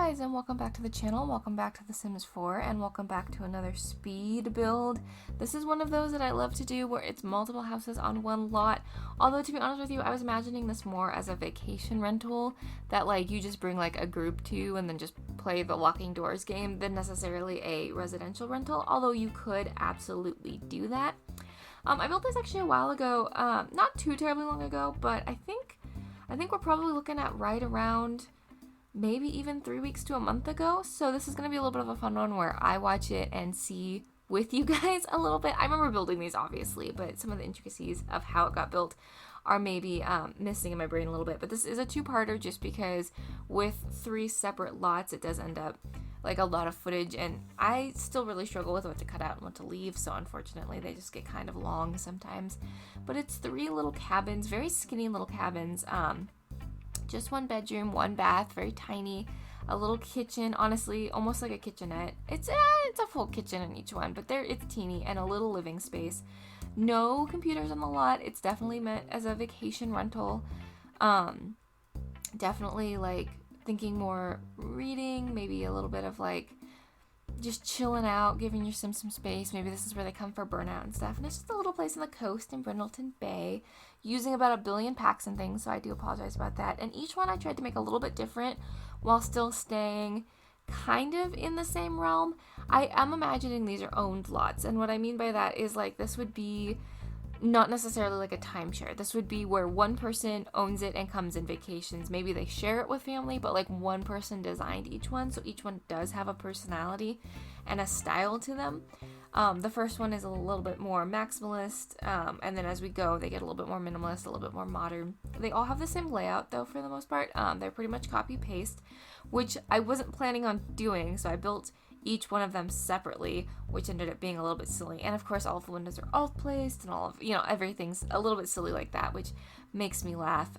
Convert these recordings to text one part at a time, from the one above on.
guys, and welcome back to the channel. Welcome back to The Sims 4, and welcome back to another speed build. This is one of those that I love to do where it's multiple houses on one lot. Although, to be honest with you, I was imagining this more as a vacation rental that like you just bring like a group to and then just play the locking doors game than necessarily a residential rental, although you could absolutely do that. I built this actually a while ago, not too terribly long ago, but I think we're probably looking at right around maybe even 3 weeks to a month ago. So this is going to be a little bit of a fun one where I watch it and see with you guys a little bit. I remember building these obviously, but some of the intricacies of how it got built are maybe missing in my brain a little bit. But this is a two-parter just because with 3 separate lots, it does end up like a lot of footage, and I still really struggle with what to cut out and what to leave, so unfortunately they just get kind of long sometimes. But it's 3 little cabins, very skinny little cabins, just 1 bedroom, 1 bath, very tiny, a little kitchen, honestly almost like a kitchenette. It's a full kitchen in each one, but it's teeny, and a little living space. No computers on the lot. It's definitely meant as a vacation rental. Definitely like thinking more reading, maybe a little bit of like just chilling out, giving your Sims some space. Maybe this is where they come for burnout and stuff. And it's just a little place on the coast in Brindleton Bay, using about 1 billion packs and things, so I do apologize about that. And each one I tried to make a little bit different while still staying kind of in the same realm. I am imagining these are owned lots, and what I mean by that is like this would be not necessarily like a timeshare. This would be where one person owns it and comes in vacations. Maybe they share it with family, but like one person designed each one, so each one does have a personality and a style to them. The first one is a little bit more maximalist, and then as we go, they get a little bit more minimalist, a little bit more modern. They all have the same layout, though, for the most part. They're pretty much copy-paste, which I wasn't planning on doing, so I built each one of them separately, which ended up being a little bit silly. And of course, all of the windows are alt-placed, and all of, everything's a little bit silly like that, which makes me laugh.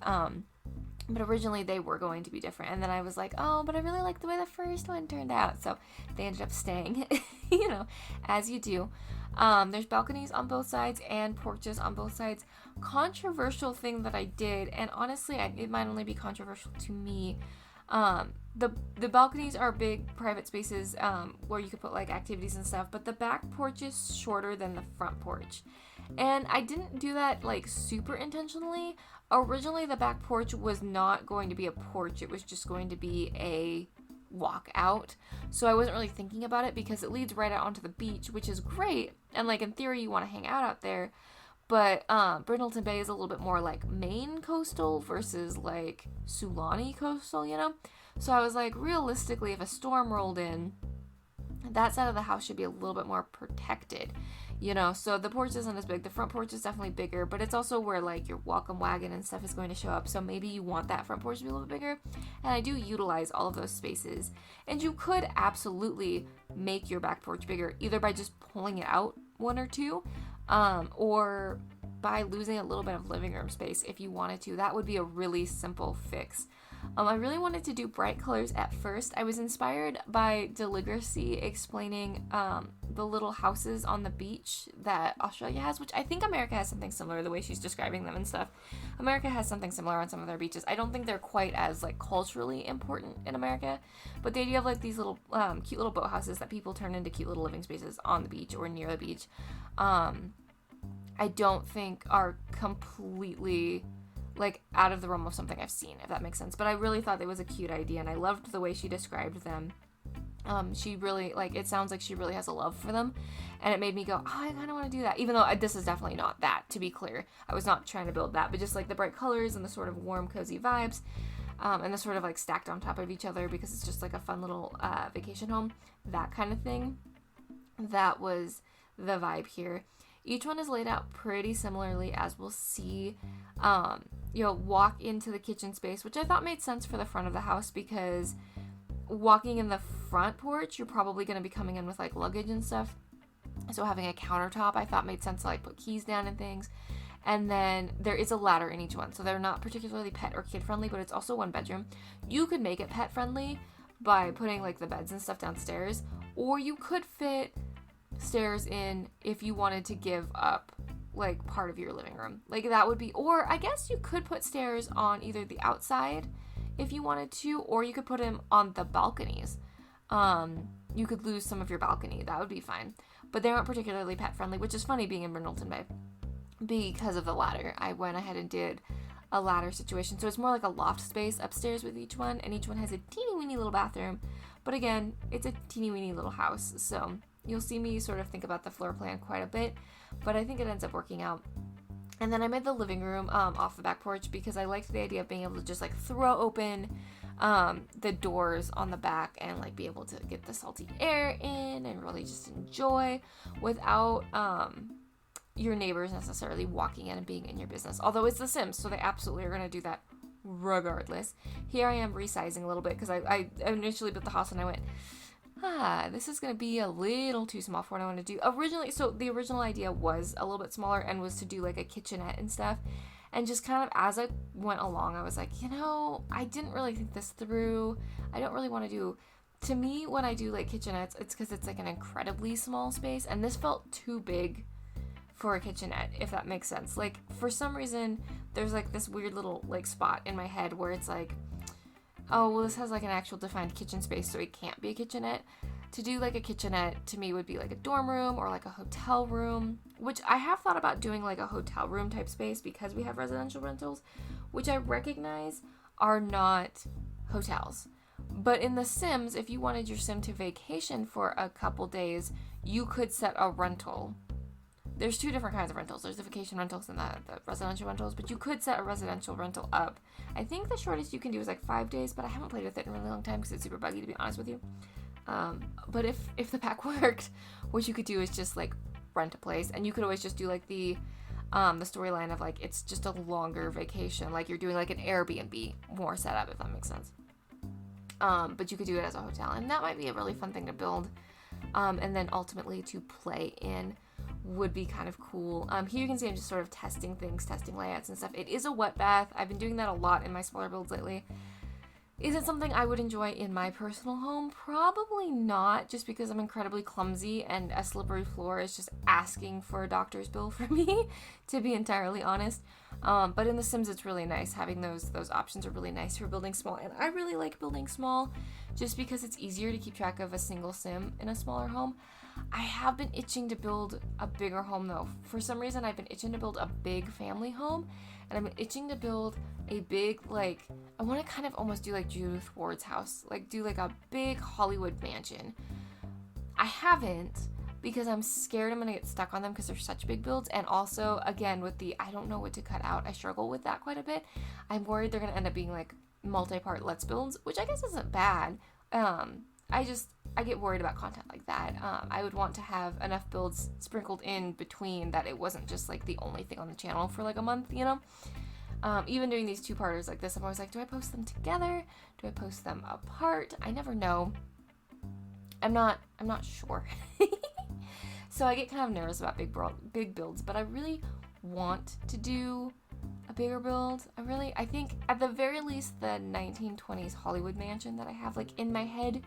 But originally they were going to be different, and then I was like, oh, but I really like the way the first one turned out, so they ended up staying, as you do. There's balconies on both sides and porches on both sides. Controversial thing that I did, and honestly, it might only be controversial to me. The balconies are big private spaces where you could put like activities and stuff, but the back porch is shorter than the front porch. And I didn't do that like super intentionally. Originally, the back porch was not going to be a porch. It was just going to be a walk out. So I wasn't really thinking about it because it leads right out onto the beach, which is great. And like in theory, you want to hang out there. But Brindleton Bay is a little bit more like Maine coastal versus like Sulani coastal, So I was like, realistically, if a storm rolled in, that side of the house should be a little bit more protected, So the porch isn't as big. The front porch is definitely bigger, but it's also where like your welcome wagon and stuff is going to show up. So maybe you want that front porch to be a little bit bigger. And I do utilize all of those spaces. And you could absolutely make your back porch bigger, either by just pulling it out 1 or 2, or by losing a little bit of living room space if you wanted to. That would be a really simple fix. I really wanted to do bright colors at first. I was inspired by Deligracy explaining the little houses on the beach that Australia has, which I think America has something similar, the way she's describing them and stuff. America has something similar on some of their beaches. I don't think they're quite as like culturally important in America, but the idea of like these little cute little boat houses that people turn into cute little living spaces on the beach or near the beach, I don't think are completely like out of the realm of something I've seen, if that makes sense. But I really thought it was a cute idea, and I loved the way she described them. She really, it sounds like she really has a love for them, and it made me go, oh, I kind of want to do that, even though this is definitely not that, to be clear. I was not trying to build that, but just like the bright colors and the sort of warm, cozy vibes, and the sort of like stacked on top of each other because it's just like a fun little vacation home, that kind of thing. That was the vibe here. Each one is laid out pretty similarly, as we'll see. Walk into the kitchen space, which I thought made sense for the front of the house because walking in the front porch, you're probably going to be coming in with like luggage and stuff. So having a countertop I thought made sense to like put keys down and things. And then there is a ladder in each one, so they're not particularly pet or kid friendly, but it's also 1 bedroom. You could make it pet friendly by putting like the beds and stuff downstairs, or you could fit stairs in if you wanted to give up like part of your living room. Like that would be, or I guess you could put stairs on either the outside if you wanted to, or you could put them on the balconies. You could lose some of your balcony. That would be fine. But they aren't particularly pet friendly, which is funny being in Brindleton Bay because of the ladder. I went ahead and did a ladder situation. So it's more like a loft space upstairs with each one, and each one has a teeny weeny little bathroom. But again, it's a teeny weeny little house. So you'll see me sort of think about the floor plan quite a bit, but I think it ends up working out. And then I made the living room off the back porch because I liked the idea of being able to just like throw open the doors on the back and like be able to get the salty air in and really just enjoy without your neighbors necessarily walking in and being in your business. Although it's The Sims, so they absolutely are going to do that regardless. Here I am resizing a little bit because I initially built the house and I went, this is going to be a little too small for what I want to do. So the original idea was a little bit smaller and was to do like a kitchenette and stuff. And just kind of as I went along, I was like, I didn't really think this through. I don't really want to do, to me, when I do like kitchenettes, it's because it's like an incredibly small space. And this felt too big for a kitchenette, if that makes sense. Like, for some reason, there's like this weird little like spot in my head where it's like, oh, well, this has like an actual defined kitchen space, so it can't be a kitchenette. To do like a kitchenette to me would be like a dorm room or like a hotel room, which I have thought about doing like a hotel room type space because we have residential rentals, which I recognize are not hotels. But in The Sims, if you wanted your sim to vacation for a couple days, you could set a rental. There's two different kinds of rentals. There's the vacation rentals and the residential rentals, but you could set a residential rental up. I think the shortest you can do is like 5 days, but I haven't played with it in a really long time because it's super buggy, to be honest with you. But if the pack worked, what you could do is just like rent a place, and you could always just do like the storyline of like it's just a longer vacation, like you're doing like an Airbnb more setup, if that makes sense. But you could do it as a hotel, and that might be a really fun thing to build, and then ultimately to play in would be kind of cool. Here you can see I'm just sort of testing things, testing layouts and stuff. It is a wet bath. I've been doing that a lot in my smaller builds lately. Is it something I would enjoy in my personal home? Probably not, just because I'm incredibly clumsy and a slippery floor is just asking for a doctor's bill for me, to be entirely honest. But in The Sims, it's really nice. Having those options are really nice for building small, and I really like building small just because it's easier to keep track of a single sim in a smaller home. I have been itching to build a bigger home though. For some reason, I've been itching to build a big family home, and I've been itching to build a big, like, I want to kind of almost do like Judith Ward's house, like do like a big Hollywood mansion. I haven't, because I'm scared I'm going to get stuck on them because they're such big builds, and also, again, with the I don't know what to cut out, I struggle with that quite a bit. I'm worried they're going to end up being like multi-part Let's Builds, which I guess isn't bad. I get worried about content like that. I would want to have enough builds sprinkled in between that it wasn't just like the only thing on the channel for like a month, Even doing these two-parters like this, I'm always like, do I post them together? Do I post them apart? I never know. I'm not sure. So I get kind of nervous about big builds, but I really want to do a bigger build. I think at the very least the 1920s Hollywood mansion that I have like in my head,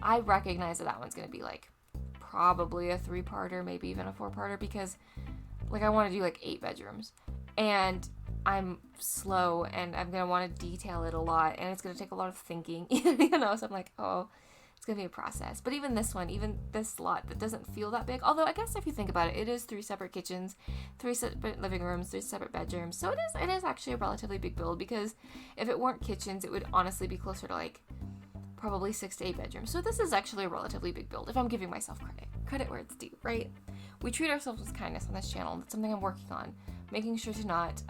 I recognize that one's going to be like probably a 3-parter, maybe even a 4-parter, because like I want to do like 8 bedrooms, and I'm slow and I'm going to want to detail it a lot, and it's going to take a lot of thinking, so I'm like, oh, it's going to be a process. But even this one, even this lot that doesn't feel that big, although I guess if you think about it, it is 3 separate kitchens, 3 separate living rooms, 3 separate bedrooms. So it is actually a relatively big build, because if it weren't kitchens, it would honestly be closer to like probably 6 to 8 bedrooms. So this is actually a relatively big build if I'm giving myself credit where it's due, right? We treat ourselves with kindness on this channel. That's something I'm working on, making sure to not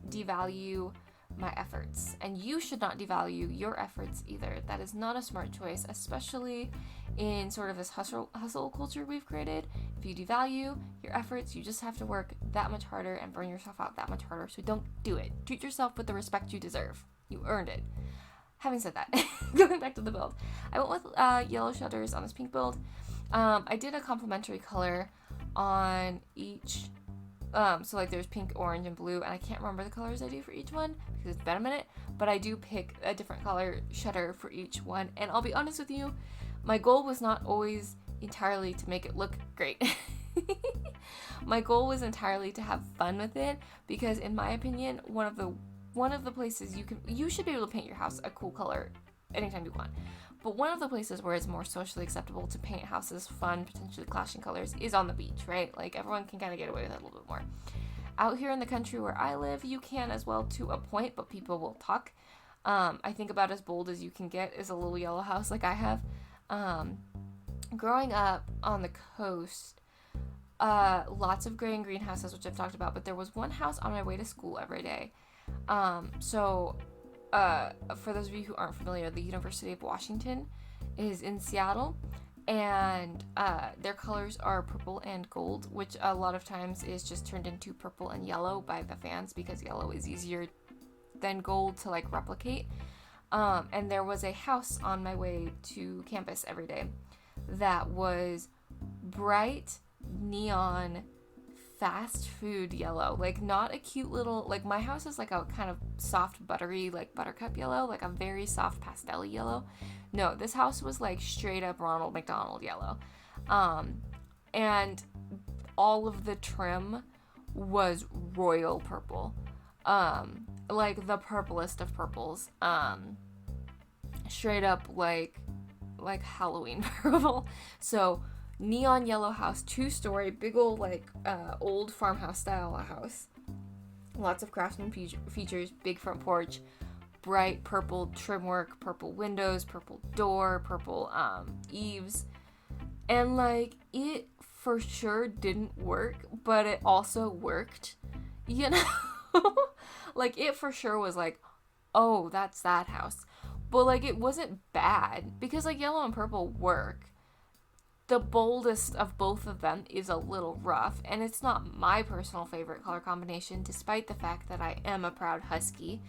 devalue my efforts, and you should not devalue your efforts either. That is not a smart choice, especially in sort of this hustle culture we've created. If you devalue your efforts, you just have to work that much harder and burn yourself out that much harder. So don't do it. Treat yourself with the respect you deserve. You earned it. Having said that, going back to the build, I went with yellow shutters on this pink build. I did a complementary color on each. So like there's pink, orange, and blue, and I can't remember the colors I do for each one because it's been a minute, but I do pick a different color shutter for each one. And I'll be honest with you, my goal was not always entirely to make it look great. My goal was entirely to have fun with it, because in my opinion, one of the one of the places you should be able to paint your house a cool color anytime you want. But one of the places where it's more socially acceptable to paint houses fun, potentially clashing colors, is on the beach, right? Like, everyone can kind of get away with it a little bit more. Out here in the country where I live, you can as well to a point, but people will talk. I think about as bold as you can get is a little yellow house like I have. Growing up on the coast, lots of gray and green houses, which I've talked about, but there was one house on my way to school every day. For those of you who aren't familiar, the University of Washington is in Seattle, and their colors are purple and gold, which a lot of times is just turned into purple and yellow by the fans because yellow is easier than gold to like replicate. And there was a house on my way to campus every day that was bright neon fast food yellow, like not a cute little, like my house is like a kind of soft buttery like buttercup yellow, like a very soft pastel yellow. No, this house was like straight up Ronald McDonald yellow. And all of the trim was royal purple, like the purplest of purples, straight up like Halloween purple. So neon yellow house, 2-story, big old like old farmhouse style house. Lots of craftsman features, big front porch, bright purple trim work, purple windows, purple door, purple eaves. And like it for sure didn't work, but it also worked, you know? Like it for sure was like, oh, that's that house. But like it wasn't bad because like yellow and purple work. The boldest of both of them is a little rough, and it's not my personal favorite color combination, despite the fact that I am a proud husky,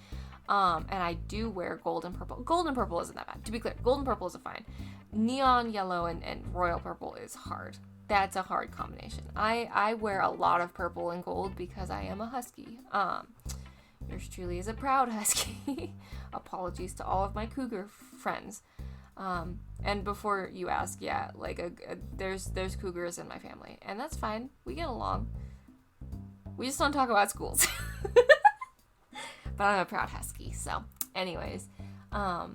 and I do wear gold and purple. Gold and purple isn't that bad. To be clear, gold and purple is fine. Neon yellow and royal purple is hard. That's a hard combination. I wear a lot of purple and gold because I am a husky. Yours truly is a proud husky. Apologies to all of my cougar friends. And before you ask, yeah, like there's cougars in my family, and that's fine. We get along. We just don't talk about schools. But I'm a proud husky. So, anyways, I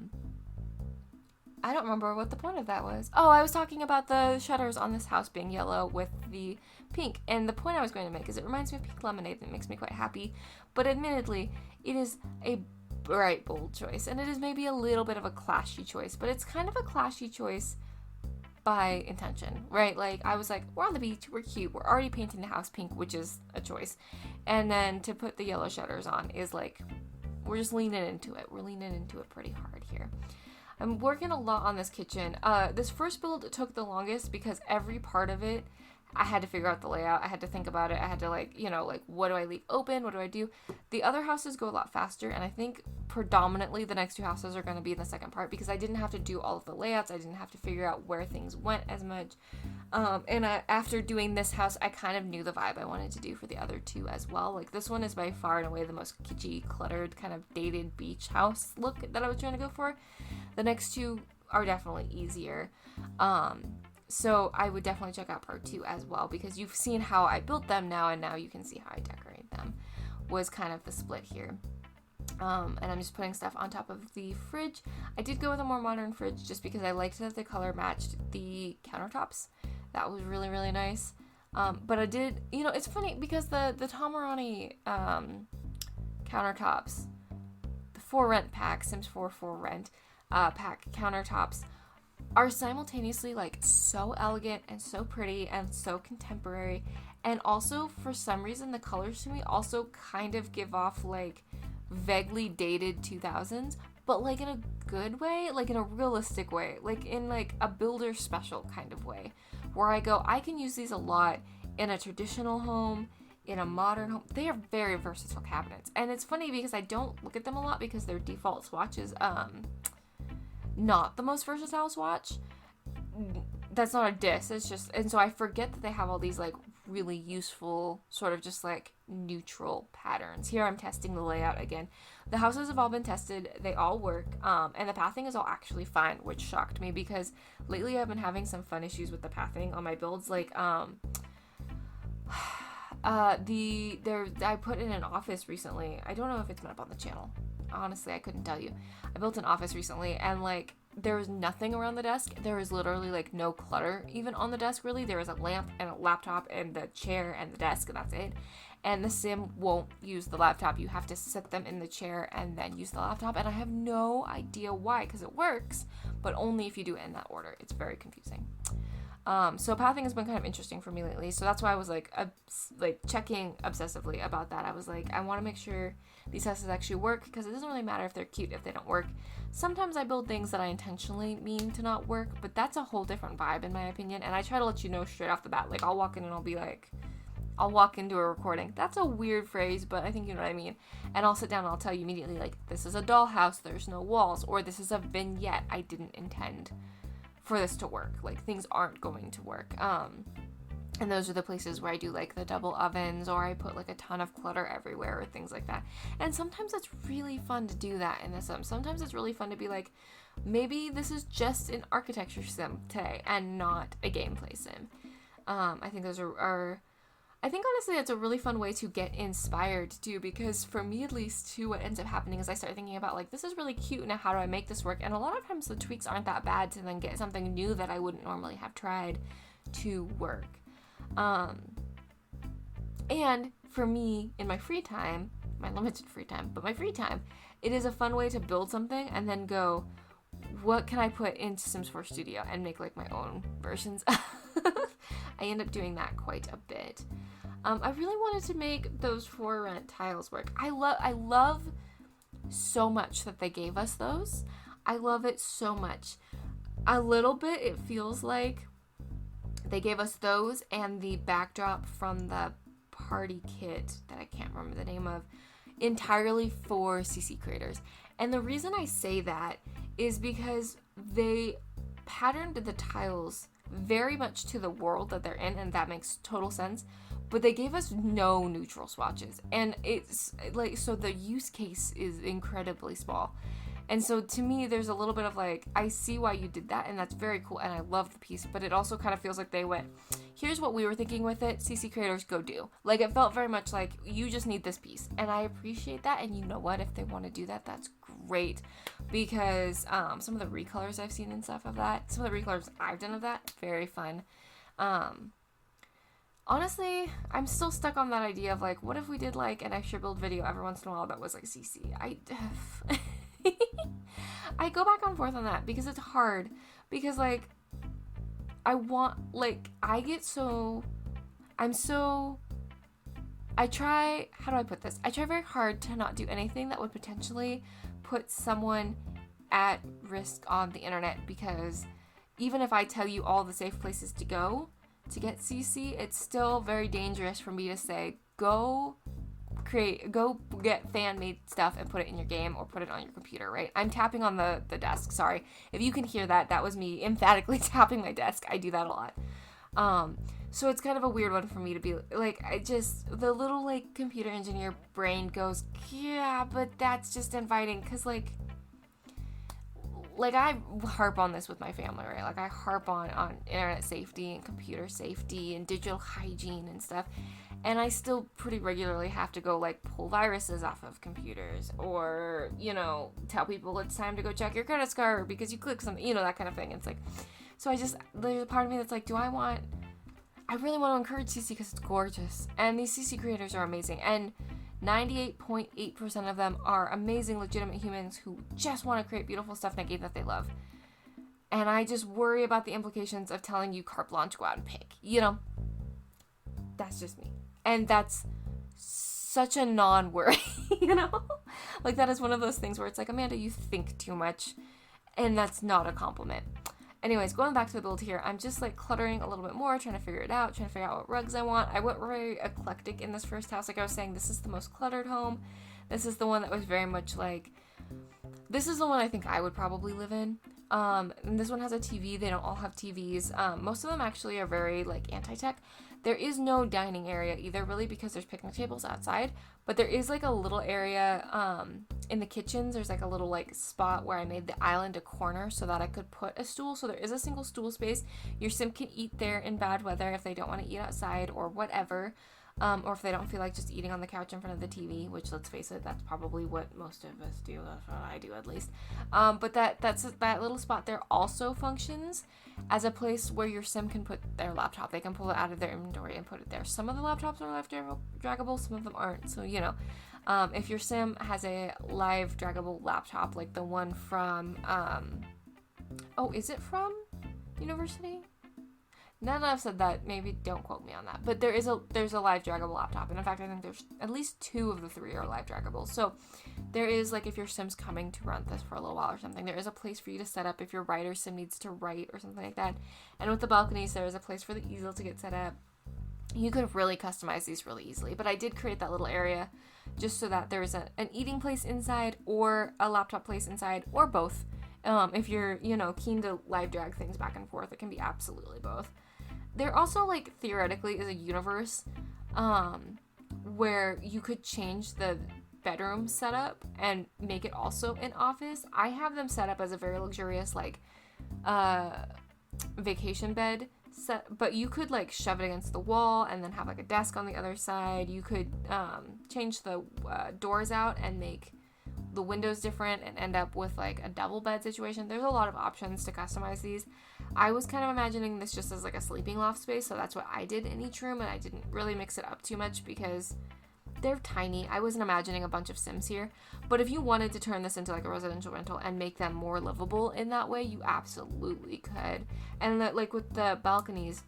don't remember what the point of that was. Oh, I was talking about the shutters on this house being yellow with the pink, and the point I was going to make is it reminds me of pink lemonade, and it makes me quite happy. But admittedly, it is a bright, bold choice, and it is maybe a little bit of a clashy choice, but it's kind of a clashy choice by intention, right? Like I was like, we're on the beach, we're cute, we're already painting the house pink, which is a choice, and then to put the yellow shutters on is like, we're just leaning into it. We're leaning into it pretty hard here. I'm working a lot on this kitchen. This first build took the longest because every part of it I had to figure out the layout. I had to think about it. I had to like, what do I leave open? What do I do? The other houses go a lot faster, and I think predominantly the next 2 houses are going to be in the second part because I didn't have to do all of the layouts. I didn't have to figure out where things went as much. After doing this house, I kind of knew the vibe I wanted to do for the other 2 as well. Like this one is by far and away the most kitschy, cluttered, kind of dated beach house look that I was trying to go for. The next 2 are definitely easier. So I would definitely check out part 2 as well because you've seen how I built them now, and now you can see how I decorate them. Was kind of the split here. And I'm just putting stuff on top of the fridge. I did go with a more modern fridge just because I liked that the color matched the countertops. That was really, really nice. But I did, it's funny because the Tomarani countertops, the For Rent pack, Sims 4 For Rent pack countertops, are simultaneously like so elegant and so pretty and so contemporary, and also for some reason the colors to me also kind of give off like vaguely dated 2000s, but like in a good way, like in a realistic way, like in like a builder special kind of way, where I go, I can use these a lot in a traditional home, in a modern home. They are very versatile cabinets, and it's funny because I don't look at them a lot because their default swatch is not the most versatile swatch. That's not a diss, it's just, and so I forget that they have all these like really useful sort of just like neutral patterns. Here I'm testing the layout again. The houses have all been tested, they all work, and the pathing is all actually fine, which shocked me because lately I've been having some fun issues with the pathing on my builds. Like I put in an office recently. I don't know if it's been up on the channel. Honestly, I couldn't tell you. I built an office recently, and like there was nothing around the desk. There was literally like no clutter even on the desk, really. There was a lamp and a laptop and the chair and the desk, and that's it. And the sim won't use the laptop. You have to sit them in the chair and then use the laptop, and I have no idea why, because it works, but only if you do it in that order. It's very confusing. So pathing has been kind of interesting for me lately. So that's why I was like checking obsessively about that. I was like, I want to make sure these houses actually work, because it doesn't really matter if they're cute if they don't work. Sometimes I build things that I intentionally mean to not work, but that's a whole different vibe in my opinion. And I try to let you know straight off the bat. Like I'll walk in and I'll be like, I'll walk into a recording. That's a weird phrase, but I think you know what I mean. And I'll sit down and I'll tell you immediately, like, this is a dollhouse, there's no walls, or this is a vignette. I didn't intend for this to work. Like, things aren't going to work. And those are the places where I do like the double ovens, or I put like a ton of clutter everywhere, or things like that. And sometimes it's really fun to do that in the sim. Sometimes it's really fun to be like, maybe this is just an architecture sim today and not a gameplay sim. I think those are I think honestly it's a really fun way to get inspired too, because for me at least too, what ends up happening is I start thinking about like, this is really cute, now how do I make this work? And a lot of times the tweaks aren't that bad to then get something new that I wouldn't normally have tried to work. And for me in my free time, my limited free time, but my free time, it is a fun way to build something and then go, what can I put into Sims 4 Studio, and make like my own versions. I end up doing that quite a bit. I really wanted to make those for rent tiles work. I love so much that they gave us those. I love it so much. A little bit it feels like they gave us those and the backdrop from the party kit that I can't remember the name of, entirely for CC creators. And the reason I say that is because they patterned the tiles very much to the world that they're in, and that makes total sense, but they gave us no neutral swatches, and it's like, so the use case is incredibly small. And so to me, there's a little bit of like, I see why you did that, and that's very cool, and I love the piece, but it also kind of feels like they went, here's what we were thinking with it, CC creators, go do. Like, it felt very much like, you just need this piece, and I appreciate that. And you know what, if they want to do that, that's great, because some of the recolors I've seen and stuff of that, some of the recolors I've done of that, very fun. Honestly, I'm still stuck on that idea of like, what if we did like an extra build video every once in a while that was like CC? I go back and forth on that because it's hard, because like I try, how do I put this? I try very hard to not do anything that would potentially put someone at risk on the internet, because even if I tell you all the safe places to go to get CC, it's still very dangerous for me to say, go get fan-made stuff and put it in your game or put it on your computer, right? I'm tapping on the desk, sorry. If you can hear that, that was me emphatically tapping my desk. I do that a lot. So it's kind of a weird one for me to be like, the little like computer engineer brain goes, yeah, but that's just inviting, because like I harp on this with my family, right? Like I harp on internet safety and computer safety and digital hygiene and stuff. And I still pretty regularly have to go like pull viruses off of computers, or, you know, tell people it's time to go check your credit card because you clicked something, you know, that kind of thing. It's like, so there's a part of me that's like, I really want to encourage CC because it's gorgeous. And these CC creators are amazing. And 98.8% of them are amazing, legitimate humans who just want to create beautiful stuff in a game that they love. And I just worry about the implications of telling you carte blanche, go out and pick, you know? That's just me. And that's such a non-worry, you know? Like, that is one of those things where it's like, Amanda, you think too much. And that's not a compliment. Anyways, going back to the build here, I'm just, like, cluttering a little bit more, trying to figure it out, trying to figure out what rugs I want. I went very eclectic in this first house. Like I was saying, this is the most cluttered home. This is the one that was very much, like, this is the one I think I would probably live in. And this one has a TV. They don't all have TVs. Most of them actually are very, like, anti-tech. There is no dining area either, really, because there's picnic tables outside, but there is like a little area in the kitchens. There's like a little like spot where I made the island a corner so that I could put a stool. So there is a single stool space. Your sim can eat there in bad weather if they don't want to eat outside or whatever. or if they don't feel like just eating on the couch in front of the TV, which, let's face it, that's probably what most of us do. That's what I do, at least. But that little spot there also functions as a place where your sim can put their laptop. They can pull it out of their inventory and put it there. Some of the laptops are live draggable, some of them aren't. So, if your sim has a live draggable laptop, like the one from, is it from University? Now that I've said that, maybe don't quote me on that. But there's a live draggable laptop. And in fact, I think there's at least 2 of the 3 are live draggable. So there is, like, if your sim's coming to run this for a little while or something, there is a place for you to set up if your writer sim needs to write or something like that. And with the balconies, there is a place for the easel to get set up. You could really customize these really easily. But I did create that little area just so that there's an eating place inside or a laptop place inside, or both. If you're, keen to live drag things back and forth, it can be absolutely both. There also, like, theoretically is a universe where you could change the bedroom setup and make it also an office. I have them set up as a very luxurious, like, vacation bed set, but you could, like, shove it against the wall and then have, like, a desk on the other side. You could change the doors out and make the windows different and end up with, like, a double bed situation. There's a lot of options to customize these. I was kind of imagining this just as, like, a sleeping loft space, so that's what I did in each room, and I didn't really mix it up too much because they're tiny. I wasn't imagining a bunch of Sims here, but if you wanted to turn this into, like, a residential rental and make them more livable in that way, you absolutely could. And like with the balconies,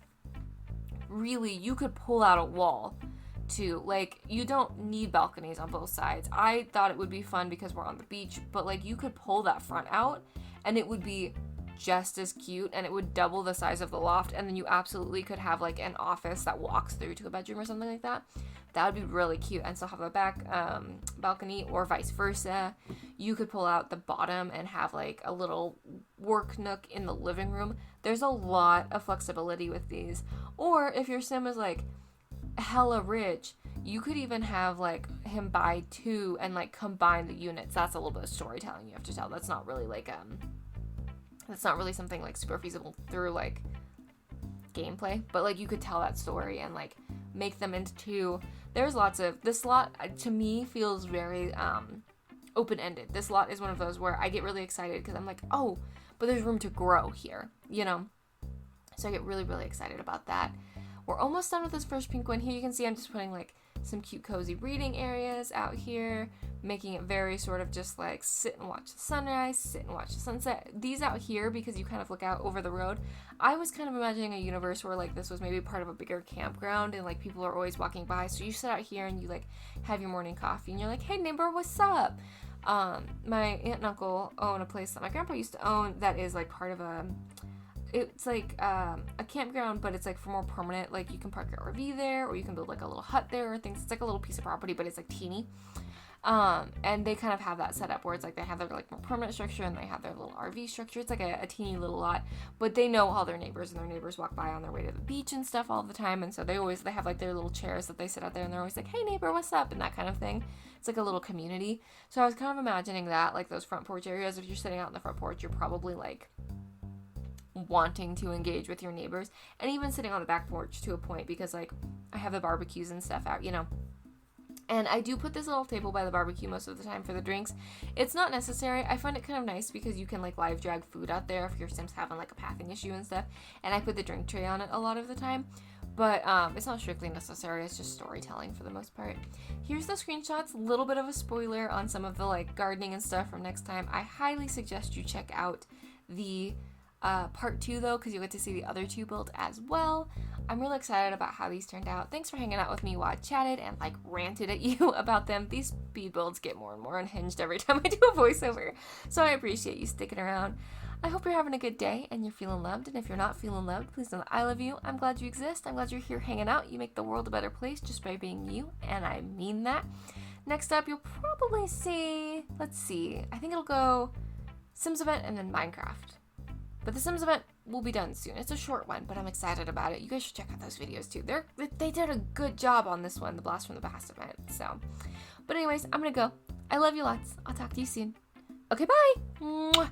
really, you could pull out a wall too. Like, you don't need balconies on both sides. I thought it would be fun because we're on the beach, but, like, you could pull that front out and it would be just as cute, and it would double the size of the loft, and then you absolutely could have, like, an office that walks through to a bedroom or something like that. That would be really cute, and still have a back balcony, or vice versa. You could pull out the bottom and have, like, a little work nook in the living room. There's a lot of flexibility with these. Or if your sim is, like, hella rich, you could even have, like, him buy 2 and, like, combine the units. That's a little bit of storytelling you have to tell. That's not really, like, that's not really something, like, super feasible through, like, gameplay, but, like, you could tell that story and, like, make them into 2. There's lots of, this lot to me feels very open-ended. This lot is one of those where I get really excited because I'm like, oh, but there's room to grow here, so I get really, really excited about that. We're almost done with this first pink one. Here you can see I'm just putting, like, some cute cozy reading areas out here, making it very sort of just like sit and watch the sunrise, sit and watch the sunset. These out here, because you kind of look out over the road, I was kind of imagining a universe where, like, this was maybe part of a bigger campground and, like, people are always walking by, so you sit out here and you, like, have your morning coffee and you're like, hey neighbor, what's up? My aunt and uncle own a place that my grandpa used to own that is, like, part of it's like a campground, but it's, like, for more permanent, like, you can park your RV there, or you can build, like, a little hut there or things. It's like a little piece of property, but it's, like, teeny. And they kind of have that set up where it's like they have their, like, more permanent structure and they have their little RV structure. It's like a teeny little lot, but they know all their neighbors, and their neighbors walk by on their way to the beach and stuff all the time, and so they have, like, their little chairs that they sit out there, and they're always like, hey neighbor, what's up, and that kind of thing. It's like a little community. So I was kind of imagining that, like, those front porch areas, if you're sitting out in the front porch, you're probably, like, wanting to engage with your neighbors, and even sitting on the back porch to a point, because, like, I have the barbecues and stuff out, and I do put this little table by the barbecue most of the time for the drinks. It's not necessary. I find it kind of nice because you can, like, live drag food out there if your sim's having, like, a pathing issue and stuff, and I put the drink tray on it a lot of the time, but it's not strictly necessary. It's just storytelling for the most part. Here's the screenshots. A little bit of a spoiler on some of the, like, gardening and stuff from next time. I highly suggest you check out the part 2 though, because you get to see the other 2 built as well. I'm really excited about how these turned out. Thanks for hanging out with me while I chatted and, like, ranted at you about them. These speed builds get more and more unhinged every time I do a voiceover, so I appreciate you sticking around. I hope you're having a good day and you're feeling loved, and if you're not feeling loved, please know that I love you. I'm glad you exist. I'm glad you're here hanging out. You make the world a better place just by being you, and I mean that. Next up, you'll probably see, let's see, I think it'll go Sims event and then Minecraft. But the Sims event will be done soon. It's a short one, but I'm excited about it. You guys should check out those videos too. They did a good job on this one, the Blast from the Past event. So, but anyways, I'm gonna go. I love you lots. I'll talk to you soon. Okay, bye. Mwah.